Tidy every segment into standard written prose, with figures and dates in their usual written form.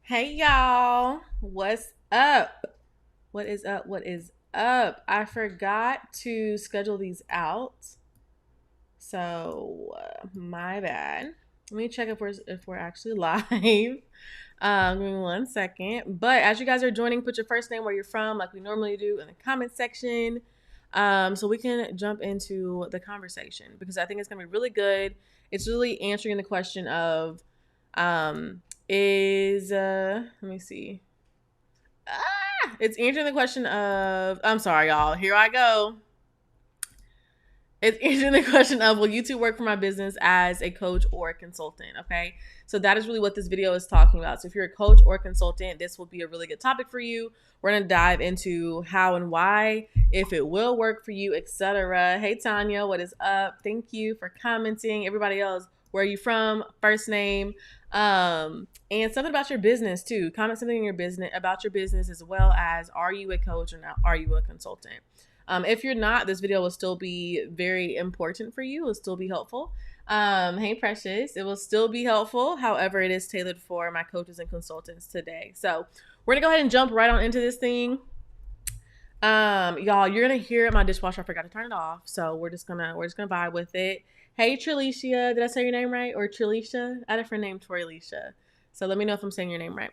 Hey y'all, what's up? What is up? What is up? I forgot to schedule these out, so my bad. Let me check if we're actually live. Give me 1 second. But as you guys are joining, put your first name, where you're from, like we normally do, in the comment section, so we can jump into the conversation because I think it's gonna be really good. It's really answering the question of is let me see. It's answering the question of, I'm sorry, y'all. Here I go. It's answering the question of, will YouTube work for my business as a coach or a consultant? Okay. So that is really what this video is talking about. So if you're a coach or a consultant, this will be a really good topic for you. We're going to dive into how and why, if it will work for you, etc. Hey, Tanya, what is up? Thank you for commenting. Everybody else, where are you from? First name. And something about your business too. Comment something in your business about your business, as well as, are you a coach or not? Are you a consultant? If you're not, this video will still be very important for you. It will still be helpful. Hey, Precious. It will still be helpful. However, it is tailored for my coaches and consultants today. So we're going to go ahead and jump right on into this thing. Y'all, you're going to hear my dishwasher. I forgot to turn it off. So we're just going to vibe with it. Hey, Trilisha. Did I say your name right? Or Trilisha? I had a friend named Torilisha. So let me know if I'm saying your name right.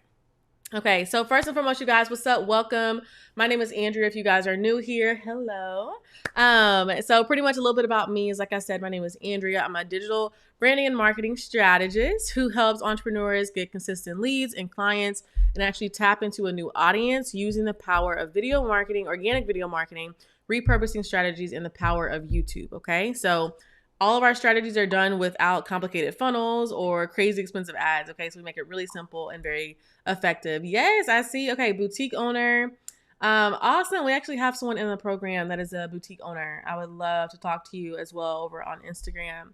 Okay, so first and foremost, you guys, what's up? Welcome. My name is Andrea. If you guys are new here, hello. So pretty much a little bit about me is, like I said, my name is Andrea. I'm a digital branding and marketing strategist who helps entrepreneurs get consistent leads and clients and actually tap into a new audience using the power of video marketing, organic video marketing, repurposing strategies, and the power of YouTube. Okay, so all of our strategies are done without complicated funnels or crazy expensive ads. Okay, so we make it really simple and very effective. Yes, I see. Okay, boutique owner. Awesome. We actually have someone in the program that is a boutique owner. I would love to talk to you as well over on Instagram.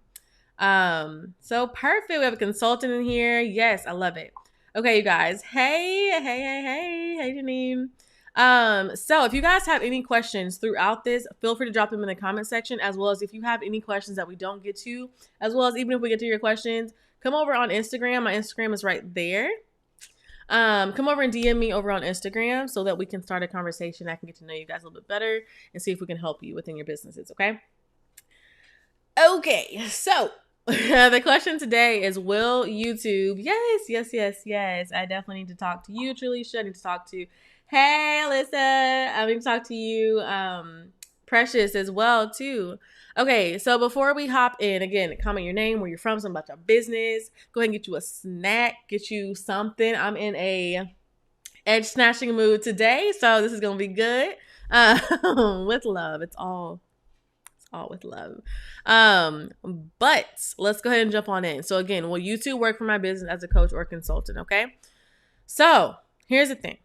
So perfect. We have a consultant in here. Yes, I love it. Okay, you guys. Hey, Janine. So if you guys have any questions throughout this, feel free to drop them in the comment section, as well as if you have any questions that we don't get to, as well as even if we get to your questions, come over on Instagram. My Instagram is right there. Come over and DM me over on Instagram so that we can start a conversation. I can get to know you guys a little bit better and see if we can help you within your businesses. Okay. Okay. So the question today is, will YouTube? Yes. I definitely need to talk to you, Trilisha. I need to talk to, hey, Alyssa. I need to talk to you, Precious, as well, too. Okay, so before we hop in, again, comment your name, where you're from, something about your business. Go ahead and get you a snack, get you something. I'm in a edge snatching mood today, so this is gonna be good. With love, it's all with love. But let's go ahead and jump on in. So again, will YouTube work for my business as a coach or consultant? Okay. So here's the thing.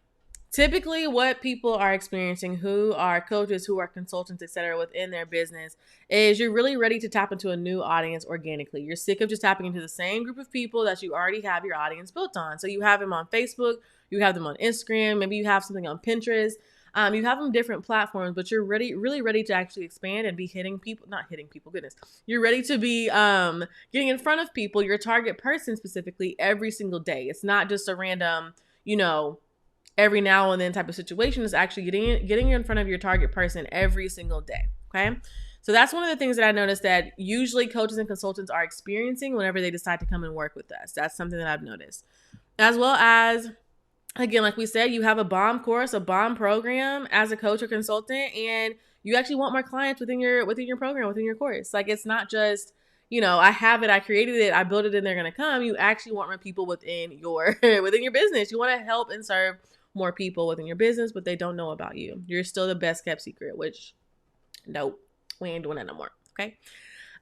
Typically, what people are experiencing, who are coaches, who are consultants, etc., within their business, is you're really ready to tap into a new audience organically. You're sick of just tapping into the same group of people that you already have your audience built on. So you have them on Facebook, you have them on Instagram, maybe you have something on Pinterest. You have them different platforms, but you're really ready to actually expand and be not hitting people, goodness. You're ready to be getting in front of people, your target person specifically, every single day. It's not just a random, every now and then type of situation. Is actually getting in front of your target person every single day. Okay. So that's one of the things that I noticed that usually coaches and consultants are experiencing whenever they decide to come and work with us. That's something that I've noticed. As well as, again, like we said, you have a bomb course, a bomb program as a coach or consultant, and you actually want more clients within your program, within your course. Like, it's not just, I have it, I created it, I built it, and they're gonna come. You actually want more people within your business. You want to help and serve more people within your business, but they don't know about you. You're still the best kept secret, which, nope, we ain't doing that no more. Okay.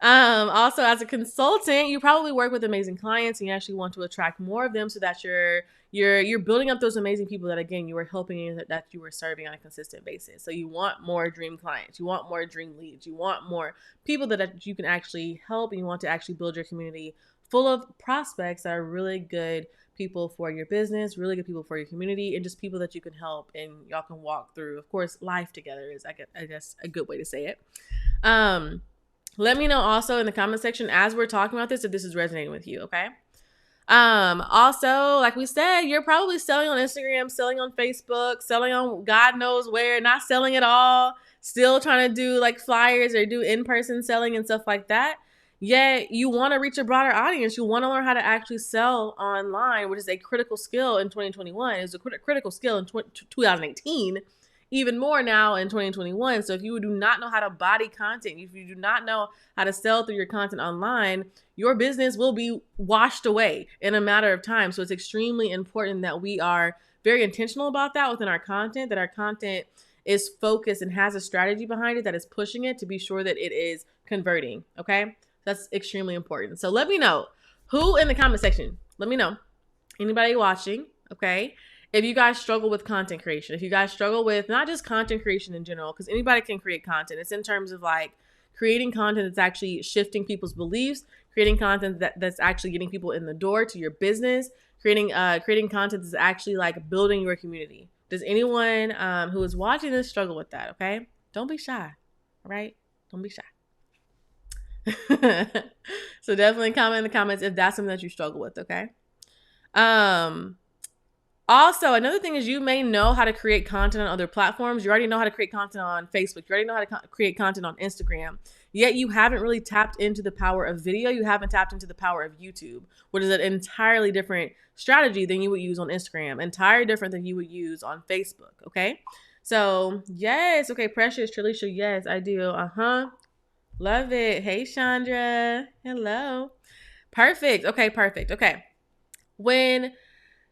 Also, as a consultant, you probably work with amazing clients and you actually want to attract more of them so that you're building up those amazing people that, again, you were helping and that you were serving on a consistent basis. So you want more dream clients, you want more dream leads, you want more people that you can actually help, and you want to actually build your community full of prospects that are really good people for your business, really good people for your community, and just people that you can help and y'all can walk through, of course, life together is, I guess, a good way to say it. Let me know also in the comment section as we're talking about this if this is resonating with you, okay? Also, like we said, you're probably selling on Instagram, selling on Facebook, selling on God knows where, not selling at all, still trying to do like flyers or do in-person selling and stuff like that. Yet you want to reach a broader audience. You want to learn how to actually sell online, which is a critical skill in 2021. It was a critical skill in 2018, even more now in 2021. So if you do not know how to body content, if you do not know how to sell through your content online, your business will be washed away in a matter of time. So it's extremely important that we are very intentional about that within our content, that our content is focused and has a strategy behind it that is pushing it to be sure that it is converting. Okay. That's extremely important. So let me know who in the comment section, let me know, anybody watching, okay, if you guys struggle with content creation, if you guys struggle with not just content creation in general, because anybody can create content. It's in terms of like creating content that's actually shifting people's beliefs, creating content that's actually getting people in the door to your business, creating content that's actually like building your community. Does anyone who is watching this struggle with that? Okay, don't be shy, all right? Don't be shy. So definitely comment in the comments if that's something that you struggle with, okay? Also, another thing is you may know how to create content on other platforms. You already know how to create content on Facebook. You already know how to create content on Instagram. Yet you haven't really tapped into the power of video. You haven't tapped into the power of YouTube, which is an entirely different strategy than you would use on Instagram. Entirely different than you would use on Facebook, okay? So, yes. Okay, Precious, Trilisha, yes, I do. Love it. Hey, Chandra. Hello. Perfect. Okay, perfect. Okay.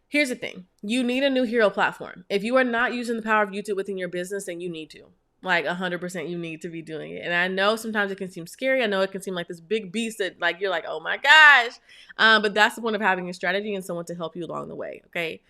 Here's the thing. You need a new hero platform. If you are not using the power of YouTube within your business, then you need to. Like 100% you need to be doing it. And I know sometimes it can seem scary. I know it can seem like this big beast that like you're like, oh my gosh. But that's the point of having a strategy and someone to help you along the way. Okay.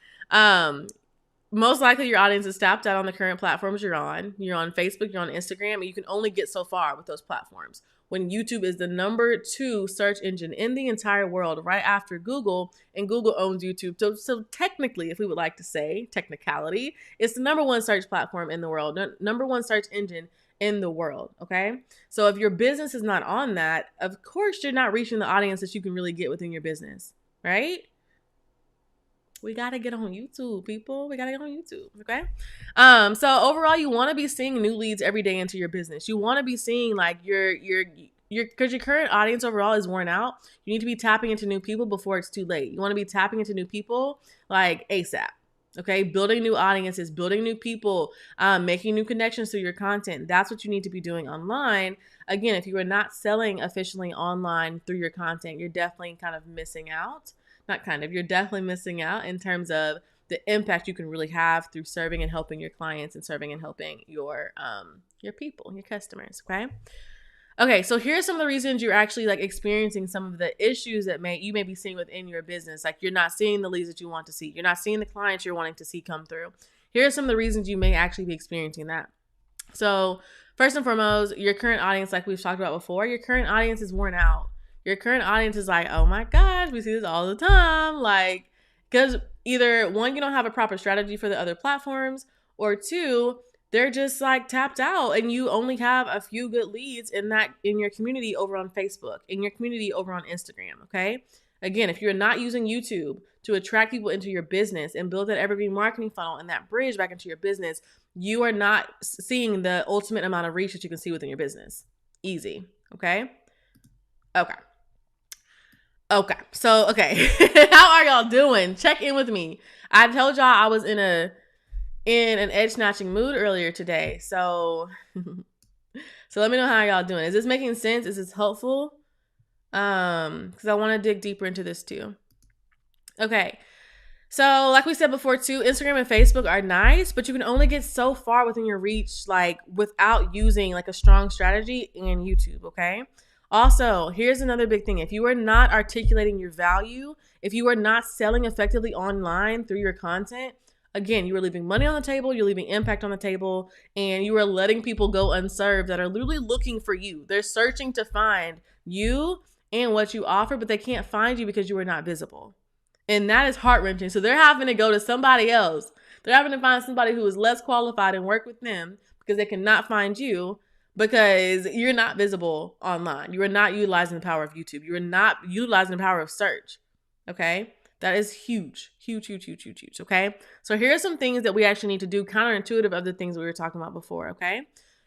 Most likely your audience is tapped out on the current platforms you're on. You're on Facebook, you're on Instagram, and you can only get so far with those platforms. When YouTube is the number 2 search engine in the entire world, right after Google, and Google owns YouTube. So technically, if we would like to say, technicality, it's the number 1 search platform in the world, number 1 search engine in the world, okay? So if your business is not on that, of course you're not reaching the audience that you can really get within your business, right? We got to get on YouTube, people. We got to get on YouTube, okay? So overall, you want to be seeing new leads every day into your business. You want to be seeing like because your current audience overall is worn out. You need to be tapping into new people before it's too late. You want to be tapping into new people like ASAP, okay? Building new audiences, building new people, making new connections through your content. That's what you need to be doing online. Again, if you are not selling efficiently online through your content, you're definitely kind of missing out. You're definitely missing out in terms of the impact you can really have through serving and helping your clients and serving and helping your people, your customers, okay? Okay, so here's some of the reasons you're actually like experiencing some of the issues that you may be seeing within your business. Like you're not seeing the leads that you want to see. You're not seeing the clients you're wanting to see come through. Here are some of the reasons you may actually be experiencing that. So first and foremost, your current audience, like we've talked about before, your current audience is worn out. Your current audience is like, oh my gosh, we see this all the time. Like, because either 1, you don't have a proper strategy for the other platforms, or 2, they're just like tapped out and you only have a few good leads in your community over on Facebook, in your community over on Instagram, okay? Again, if you're not using YouTube to attract people into your business and build that evergreen marketing funnel and that bridge back into your business, you are not seeing the ultimate amount of reach that you can see within your business. Easy, okay? Okay. So, how are y'all doing? Check in with me. I told y'all I was in an edge snatching mood earlier today. So, let me know how y'all doing. Is this making sense? Is this helpful? Because I want to dig deeper into this too. Okay. So, like we said before too, Instagram and Facebook are nice, but you can only get so far within your reach, like without using like a strong strategy in YouTube. Okay. Also, here's another big thing. If you are not articulating your value, if you are not selling effectively online through your content, again, you are leaving money on the table, you're leaving impact on the table, and you are letting people go unserved that are literally looking for you. They're searching to find you and what you offer, but they can't find you because you are not visible. And that is heart-wrenching. So they're having to go to somebody else. They're having to find somebody who is less qualified and work with them because they cannot find you, because you're not visible online. You are not utilizing the power of YouTube. You are not utilizing the power of search. Okay. That is huge, huge, huge, huge, huge, huge. Okay. So here are some things that we actually need to do counterintuitive of the things we were talking about before. Okay.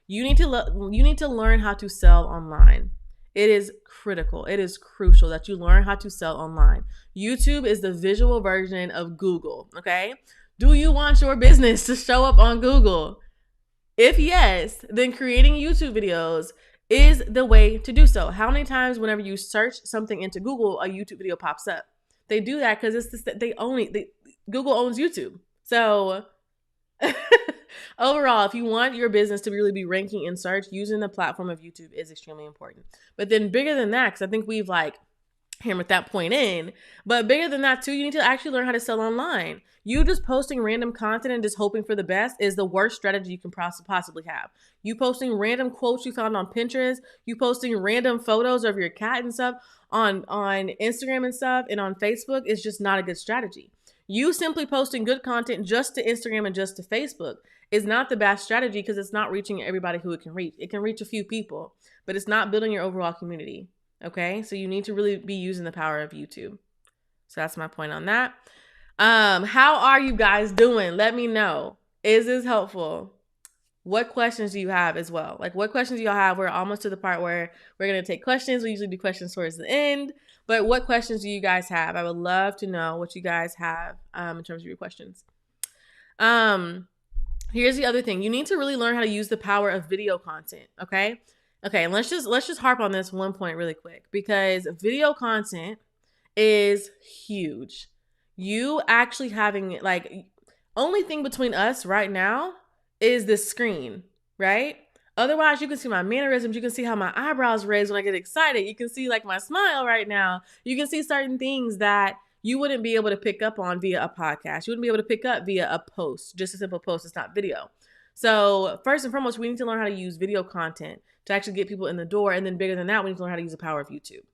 You need to learn how to sell online. It is critical. It is crucial that you learn how to sell online. YouTube is the visual version of Google. Okay. Do you want your business to show up on Google? If yes, then creating YouTube videos is the way to do so. How many times whenever you search something into Google, a YouTube video pops up? They do that because Google owns YouTube. So overall, if you want your business to really be ranking in search, using the platform of YouTube is extremely important. But then bigger than that, because I think we've hammered that point in, but bigger than that too, you need to actually learn how to sell online. You just posting random content and just hoping for the best is the worst strategy you can possibly have. You posting random quotes you found on Pinterest, you posting random photos of your cat and stuff on Instagram and stuff and on Facebook is just not a good strategy. You simply posting good content just to Instagram and just to Facebook is not the best strategy because it's not reaching everybody who it can reach. It can reach a few people, but it's not building your overall community. Okay, so you need to really be using the power of YouTube. So that's my point on that. How are you guys doing? Let me know. Is this helpful? What questions do you have as well? What questions do y'all have? We're almost to the part where we're going to take questions. We usually do questions towards the end. But what questions do you guys have? I would love to know what you guys have in terms of your questions. Here's the other thing. You need to really learn how to use the power of video content, okay? Okay, let's just harp on this one point really quick because video content is huge. You actually having only thing between us right now is this screen, right? Otherwise, you can see my mannerisms. You can see how my eyebrows raise when I get excited. You can see my smile right now. You can see certain things that you wouldn't be able to pick up on via a podcast. You wouldn't be able to pick up via a post, just a simple post. It's not video. So first and foremost, we need to learn how to use video content to actually get people in the door. And then bigger than that, we need to learn how to use the power of YouTube.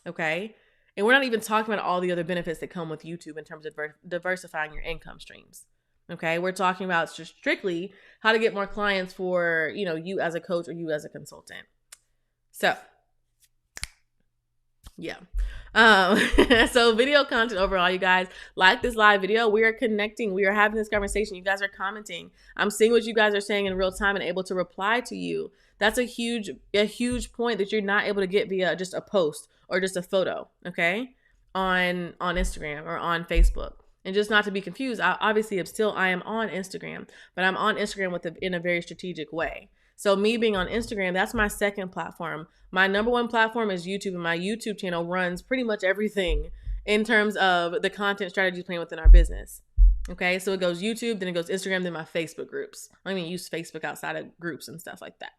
Okay. And we're not even talking about all the other benefits that come with YouTube in terms of diversifying your income streams. Okay. We're talking about just strictly how to get more clients for, you as a coach or you as a consultant. So yeah. So video content overall, you guys like this live video. We are connecting. We are having this conversation. You guys are commenting. I'm seeing what you guys are saying in real time and able to reply to you. That's a huge point that you're not able to get via just a post or just a photo. Okay. On Instagram or on Facebook. And just not to be confused, I am on Instagram, but I'm on Instagram in a very strategic way. So me being on Instagram, that's my second platform. My number one platform is YouTube, and my YouTube channel runs pretty much everything in terms of the content strategies playing within our business. Okay, so it goes YouTube, then it goes Instagram, then my Facebook groups. I don't even use Facebook outside of groups and stuff like that.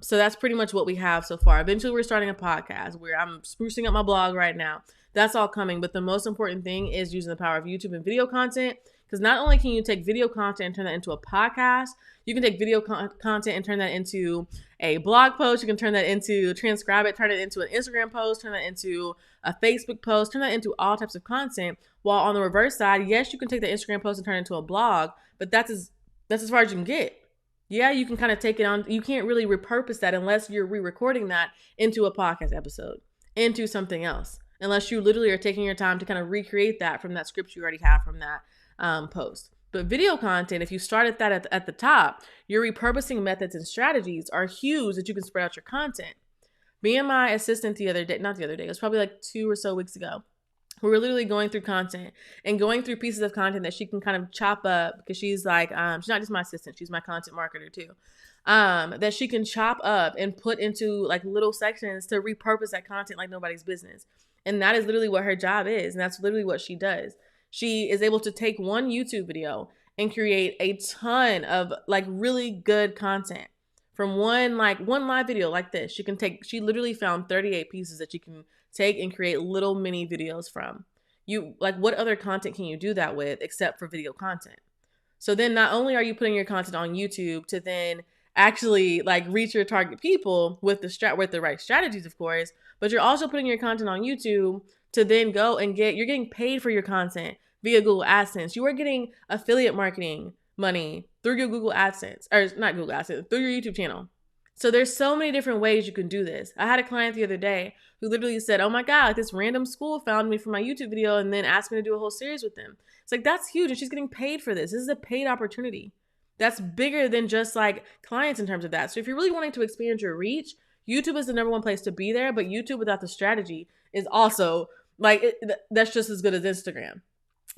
So that's pretty much what we have so far. Eventually, we're starting a podcast where I'm sprucing up my blog right now. That's all coming. But the most important thing is using the power of YouTube and video content. Because not only can you take video content and turn that into a podcast, you can take video content and turn that into a blog post. You can transcribe it, turn it into an Instagram post, turn that into a Facebook post, turn that into all types of content. While on the reverse side, yes, you can take the Instagram post and turn it into a blog, but that's as far as you can get. Yeah, you can kind of take it on. You can't really repurpose that unless you're re-recording that into a podcast episode, into something else. Unless you literally are taking your time to kind of recreate that from that script you already have from that post. But video content, if you start at that at the top, your repurposing methods and strategies are huge that you can spread out your content. Me and my assistant it was probably 2 or so weeks ago. We were literally going through content and going through pieces of content that she can kind of chop up because she's she's not just my assistant, she's my content marketer too. That she can chop up and put into little sections to repurpose that content like nobody's business. And that is literally what her job is. And that's literally what she does. She is able to take one YouTube video and create a ton of really good content from one live video like this. She literally found 38 pieces that you can take and create little mini videos from. What other content can you do that with except for video content? So then not only are you putting your content on YouTube to then actually reach your target people with the right strategies, of course, but you're also putting your content on YouTube to then go and you're getting paid for your content via Google AdSense. You are getting affiliate marketing money through your Google AdSense, or not Google AdSense, through your YouTube channel. So there's so many different ways you can do this. I had a client the other day who literally said, oh my God, like this random school found me for my YouTube video and then asked me to do a whole series with them. It's like, that's huge. And she's getting paid for this. This is a paid opportunity. That's bigger than just like clients in terms of that. So if you're really wanting to expand your reach, YouTube is the number one place to be there. But YouTube without the strategy is also like, that's just as good as Instagram.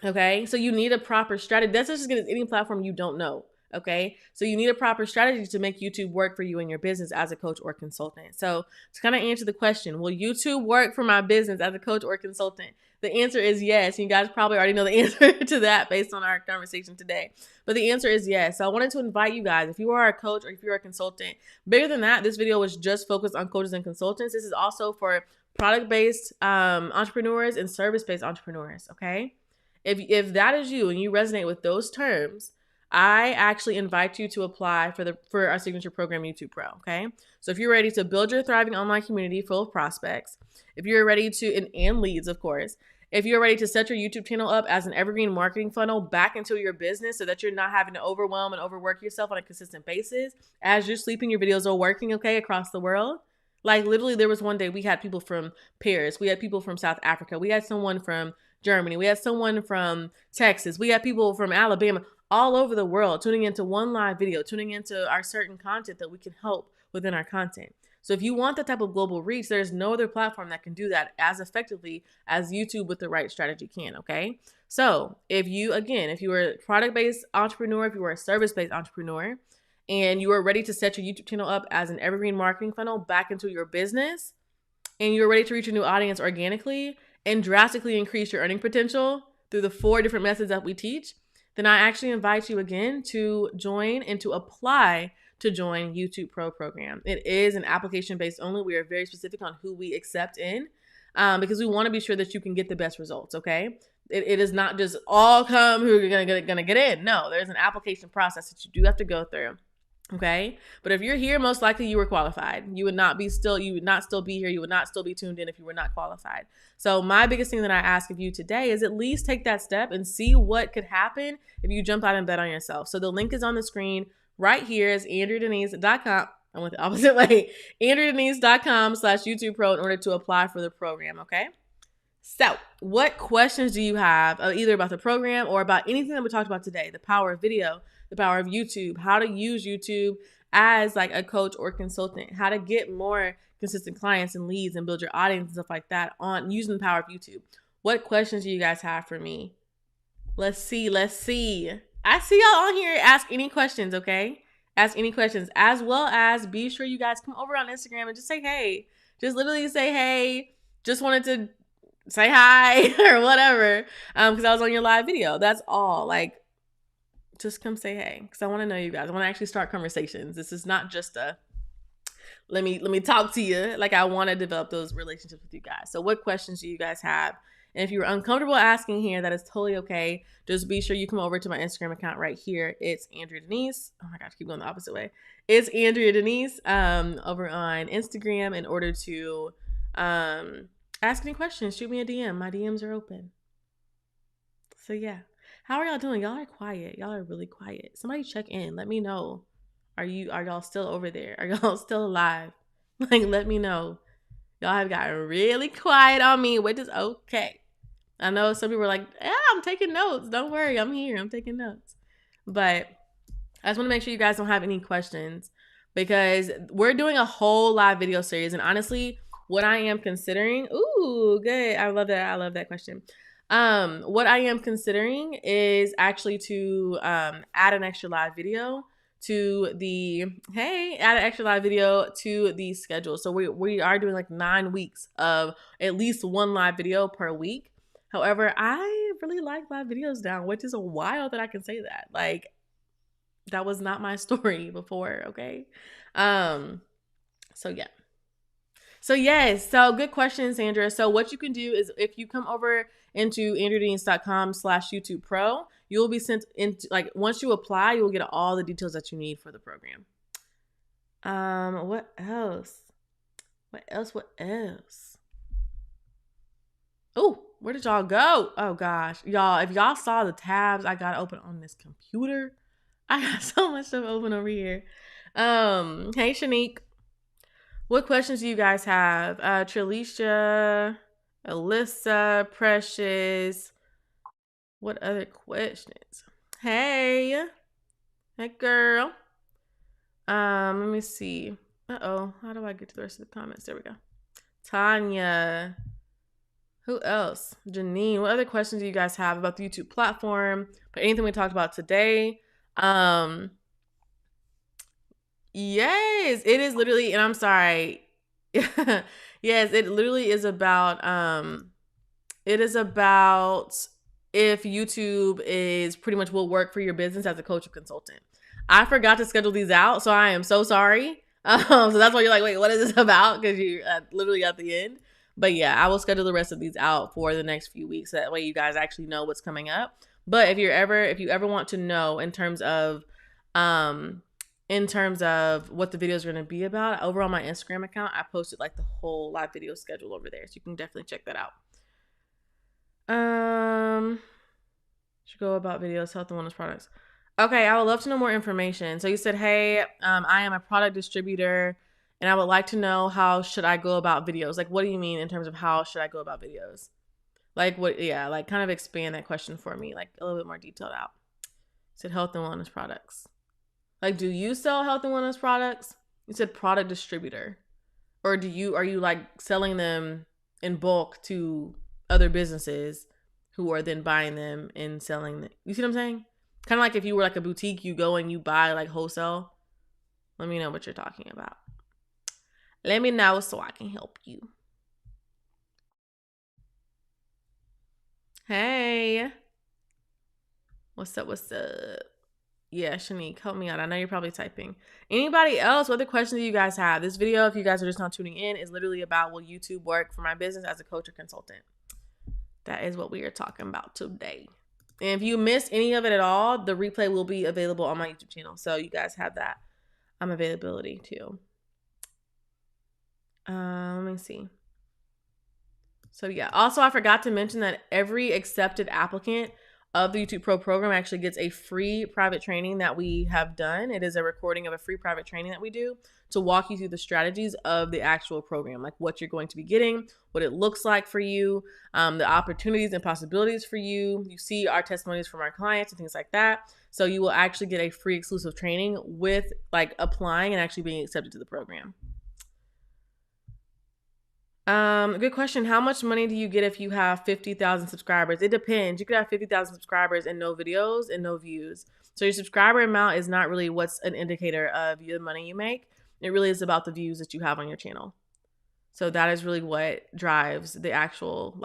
Okay. So you need a proper strategy. That's just as good as any platform you don't know. Okay. So you need a proper strategy to make YouTube work for you and your business as a coach or consultant. So to kind of answer the question, will YouTube work for my business as a coach or consultant? The answer is yes. You guys probably already know the answer to that based on our conversation today. But the answer is yes. So I wanted to invite you guys, if you are a coach or if you're a consultant, bigger than that, this video was just focused on coaches and consultants. This is also for product-based entrepreneurs and service-based entrepreneurs. Okay. If that is you and you resonate with those terms, I actually invite you to apply for our signature program, YouTube Pro. Okay. So if you're ready to build your thriving online community full of prospects, if you're ready to, and leads, of course, if you're ready to set your YouTube channel up as an evergreen marketing funnel back into your business so that you're not having to overwhelm and overwork yourself on a consistent basis as you're sleeping, your videos are working, okay, across the world. Like literally there was one day we had people from Paris. We had people from South Africa. We had someone from Germany. We had someone from Texas. We had people from Alabama, all over the world, tuning into one live video, tuning into our certain content that we can help within our content. So if you want that type of global reach, there's no other platform that can do that as effectively as YouTube with the right strategy can, okay? So if you are a product-based entrepreneur, if you are a service-based entrepreneur, and you are ready to set your YouTube channel up as an evergreen marketing funnel back into your business, and you're ready to reach a new audience organically and drastically increase your earning potential through the 4 different methods that we teach, then I actually invite you again to join and to apply to join YouTube Pro program. It is an application based only. We are very specific on who we accept in because we want to be sure that you can get the best results, okay? It is not just all come who are gonna get in. No, there's an application process that you do have to go through. Okay. But if you're here, most likely you were qualified. You would not still be here. You would not still be tuned in if you were not qualified. So my biggest thing that I ask of you today is at least take that step and see what could happen if you jump out and bet on yourself. So the link is on the screen right here. It's andreadenise.com. I went the opposite way. andreadenise.com/YouTube Pro in order to apply for the program. Okay. So what questions do you have either about the program or about anything that we talked about today? The power of video, the power of YouTube, how to use YouTube as like a coach or consultant, how to get more consistent clients and leads and build your audience and stuff like that on using the power of YouTube. What questions do you guys have for me? Let's see. I see y'all on here. Ask any questions, okay? Ask any questions, as well as be sure you guys come over on Instagram and just say, hey, just literally say, hey, just wanted to say hi or whatever. Because I was on your live video. That's all. Like, just come say hey, because I want to know you guys. I want to actually start conversations. This is not just a let me talk to you. Like, I want to develop those relationships with you guys. So what questions do you guys have? And if you're uncomfortable asking here, that is totally okay. Just be sure you come over to my Instagram account right here. It's Andrea Denise. Oh my gosh, keep going the opposite way. It's Andrea Denise over on Instagram in order to ask any questions. Shoot me a DM. My DMs are open. So yeah. How are y'all doing? Y'all are quiet. Y'all are really quiet. Somebody check in. Let me know. Are y'all still over there? Are y'all still alive? Like, let me know. Y'all have gotten really quiet on me, which is okay. I know some people are like, I'm taking notes. Don't worry. I'm here. I'm taking notes. But I just want to make sure you guys don't have any questions because we're doing a whole live video series. And honestly, what I am considering, ooh, good. I love that. I love that question. What I am considering is actually to add an extra live video to the schedule. So we are doing like 9 weeks of at least one live video per week. However, I really like live videos now, which is wild that I can say that. Like, that was not my story before, okay? So yeah. So yes, so good question, Sandra. So what you can do is if you come over into andreadenise.com/YouTube Pro, you'll be sent into, like, once you apply, you'll get all the details that you need for the program. What else? Oh, where did y'all go? Oh gosh, y'all, if y'all saw the tabs I got open on this computer, I got so much stuff open over here. Hey Shanique. What questions do you guys have? Trilisha, Alyssa, Precious. What other questions? Hey. Hey, girl. Let me see. Uh-oh. How do I get to the rest of the comments? There we go. Tanya. Who else? Janine. What other questions do you guys have about the YouTube platform? But anything we talked about today? Yes, it is literally, and I'm sorry. Yes, it literally is about it is about if YouTube is pretty much will work for your business as a coach or consultant. I forgot to schedule these out, so I am so sorry. So that's why you're like, wait, what is this about? Because you're literally at the end. But yeah, I will schedule the rest of these out for the next few weeks. So that way you guys actually know what's coming up. But if you ever want to know in terms of what the videos are going to be about, over on my Instagram account, I posted like the whole live video schedule over there. So you can definitely check that out. Should go about videos, health and wellness products. Okay, I would love to know more information. So you said, hey, I am a product distributor and I would like to know how should I go about videos? Like, what do you mean in terms of how should I go about videos? Like what, yeah, like kind of expand that question for me, like a little bit more detailed out. You said health and wellness products. Like, do you sell health and wellness products? You said product distributor. Or are you like selling them in bulk to other businesses who are then buying them and selling them? You see what I'm saying? Kind of like if you were like a boutique, you go and you buy like wholesale. Let me know what you're talking about. Let me know so I can help you. Hey. What's up? What's up? Yeah, Shanique, help me out. I know you're probably typing. Anybody else? What other questions do you guys have? This video, if you guys are just not tuning in, is literally about will YouTube work for my business as a coach or consultant? That is what we are talking about today. And if you missed any of it at all, the replay will be available on my YouTube channel. So you guys have that availability too. Let me see. So yeah, also I forgot to mention that every accepted applicant of the YouTube Pro program actually gets a free private training that we have done. It is a recording of a free private training that we do to walk you through the strategies of the actual program, like what you're going to be getting, what it looks like for you, the opportunities and possibilities for you. You see our testimonies from our clients and things like that. So you will actually get a free exclusive training with like applying and actually being accepted to the program. Good question. How much money do you get if you have 50,000 subscribers? It depends. You could have 50,000 subscribers and no videos and no views. So your subscriber amount is not really what's an indicator of the money you make. It really is about the views that you have on your channel. So that is really what drives the actual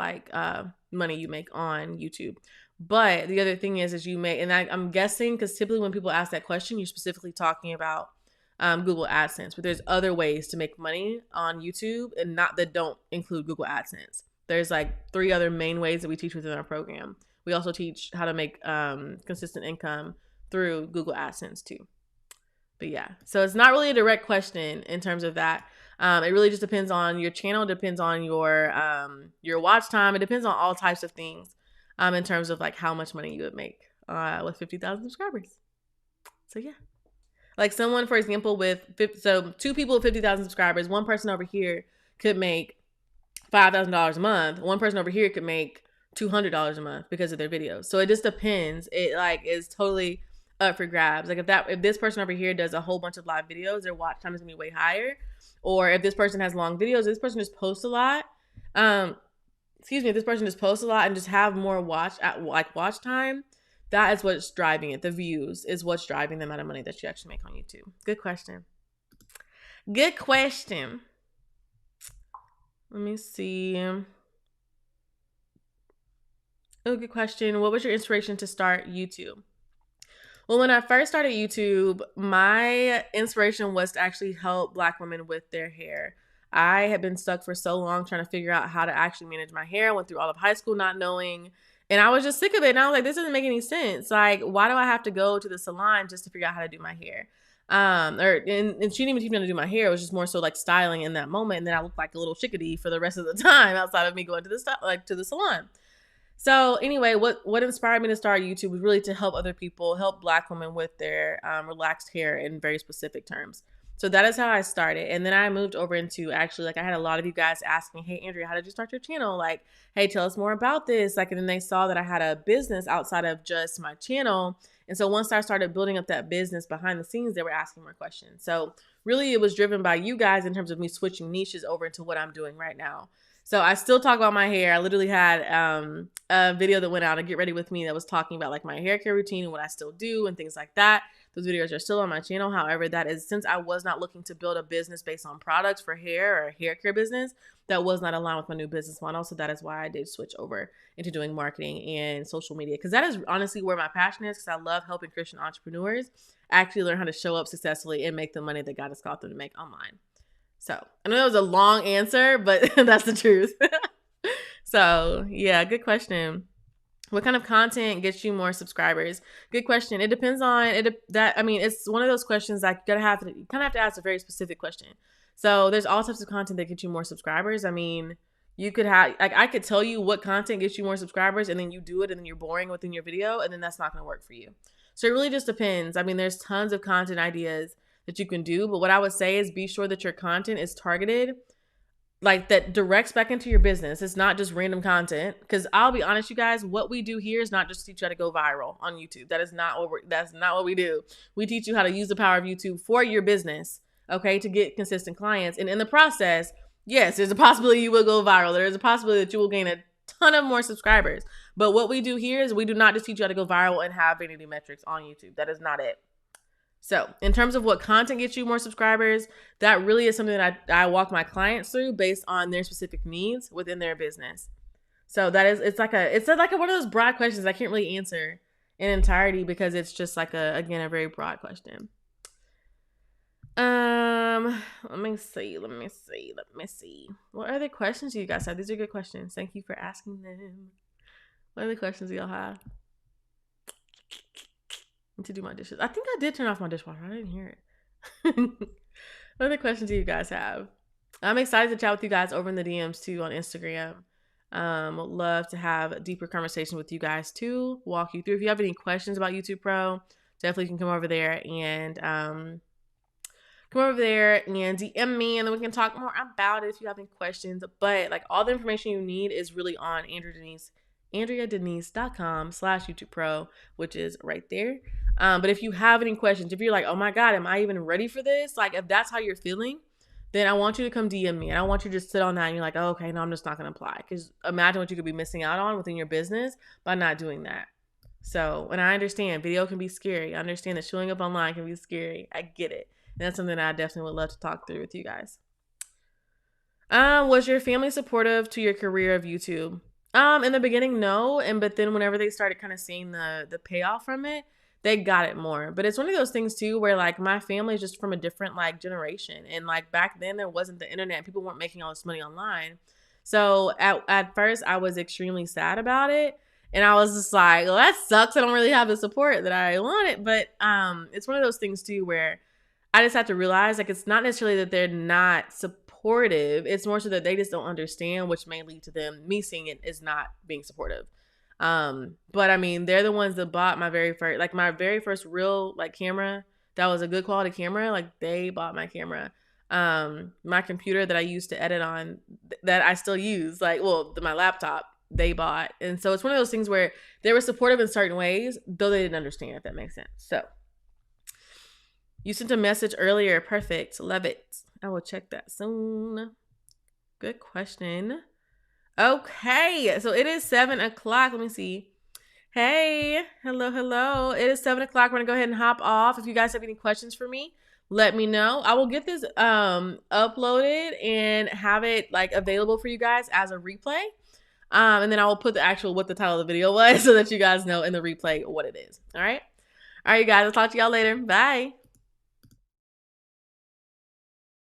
money you make on YouTube. But the other thing is you may, and I'm guessing because typically when people ask that question, you're specifically talking about Google AdSense, but there's other ways to make money on YouTube and not that don't include Google AdSense. There's like 3 other main ways that we teach within our program. We also teach how to make consistent income through Google AdSense too. But yeah, so it's not really a direct question in terms of that. It really just depends on your channel, depends on your watch time. It depends on all types of things in terms of like how much money you would make with 50,000 subscribers. So yeah. Like someone, for example, with 2 people with 50,000 subscribers, one person over here could make $5,000 a month. One person over here could make $200 a month because of their videos. So it just depends. It like is totally up for grabs. Like if this person over here does a whole bunch of live videos, their watch time is gonna be way higher. Or if this person has long videos, this person just posts a lot. If this person just posts a lot and just have more watch time. That is what's driving it. The views is what's driving the amount of money that you actually make on YouTube. Good question. Good question. Let me see. Oh, good question. What was your inspiration to start YouTube? Well, when I first started YouTube, my inspiration was to actually help Black women with their hair. I had been stuck for so long trying to figure out how to actually manage my hair. I went through all of high school not knowing. And I was just sick of it. And I was like, this doesn't make any sense. Like, why do I have to go to the salon just to figure out how to do my hair? And she didn't even teach me how to do my hair. It was just more so like styling in that moment. And then I looked like a little chickadee for the rest of the time outside of me going to the salon. So anyway, what inspired me to start YouTube was really to help other people, help Black women with their relaxed hair in very specific terms. So that is how I started. And then I moved over into actually, like, I had a lot of you guys asking, hey, Andrea, how did you start your channel? Like, hey, tell us more about this. Like, and then they saw that I had a business outside of just my channel. And so once I started building up that business behind the scenes, they were asking more questions. So really it was driven by you guys in terms of me switching niches over into what I'm doing right now. So I still talk about my hair. I literally had a video that went out, a Get Ready With Me, that was talking about like my hair care routine and what I still do and things like that. Those videos are still on my channel. However, that is, since I was not looking to build a business based on products for hair or a hair care business, that was not aligned with my new business model. So that is why I did switch over into doing marketing and social media, because that is honestly where my passion is, because I love helping Christian entrepreneurs actually learn how to show up successfully and make the money that God has called them to make online. So I know that was a long answer, but that's the truth. So yeah, good question. What kind of content gets you more subscribers? Good question. It depends on it. It's one of those questions that you kind of have to ask a very specific question. So there's all types of content that get you more subscribers. I mean, you could have, like, I could tell you what content gets you more subscribers, and then you do it, and then you're boring within your video, and then that's not going to work for you. So it really just depends. I mean, there's tons of content ideas that you can do, but what I would say is be sure that your content is targeted, like that directs back into your business. It's not just random content, because I'll be honest, you guys, what we do here is not just teach you how to go viral on YouTube. That's not what we do. We teach you how to use the power of YouTube for your business, okay, to get consistent clients. And in the process, yes, there's a possibility you will go viral. There's a possibility that you will gain a ton of more subscribers. But what we do here is we do not just teach you how to go viral and have vanity metrics on YouTube. That is not it. So in terms of what content gets you more subscribers, that really is something that I walk my clients through based on their specific needs within their business. So that is, it's like one of those broad questions I can't really answer in entirety, because it's just like a very broad question. Let me see. What other questions do you guys have? These are good questions. Thank you for asking them. What other questions do y'all have? To do my dishes. I think I did turn off my dishwasher. I didn't hear it. What other questions do you guys have? I'm excited to chat with you guys over in the DMs too on Instagram. Would love to have a deeper conversation with you guys too. Walk you through. If you have any questions about YouTube Pro, definitely can come over there and DM me, and then we can talk more about it if you have any questions. But like, all the information you need is really on AndreaDenise.com/YouTube Pro, which is right there. But if you have any questions, if you're like, oh my God, am I even ready for this? Like, if that's how you're feeling, then I want you to come DM me. I don't want you to just sit on that and you're like, oh, okay, no, I'm just not going to apply. Because imagine what you could be missing out on within your business by not doing that. So, and I understand video can be scary. I understand that showing up online can be scary. I get it. And that's something that I definitely would love to talk through with you guys. Was your family supportive to your career of YouTube? In the beginning, no. But then whenever they started kind of seeing the payoff from it, they got it more. But it's one of those things too, where like my family is just from a different like generation. And like back then there wasn't the internet. People weren't making all this money online. So at first I was extremely sad about it. And I was just like, well, that sucks. I don't really have the support that I wanted. But it's one of those things too, where I just have to realize, like, it's not necessarily that they're not supportive. It's more so that they just don't understand, which may lead to me seeing it as not being supportive. But I mean, they're the ones that bought my very first real like camera that was a good quality camera. Like, they bought my camera. My computer that I used to edit on, that I still use, like, well, my laptop, they bought. And so it's one of those things where they were supportive in certain ways, though they didn't understand, if that makes sense. So you sent a message earlier. Perfect. Love it. I will check that soon. Good question. Okay. So it is 7:00. Let me see. Hey. Hello. It is 7:00. We're going to go ahead and hop off. If you guys have any questions for me, let me know. I will get this uploaded and have it like available for you guys as a replay. And then I will put what the title of the video was so that you guys know in the replay what it is. All right. All right, you guys. I'll talk to y'all later. Bye.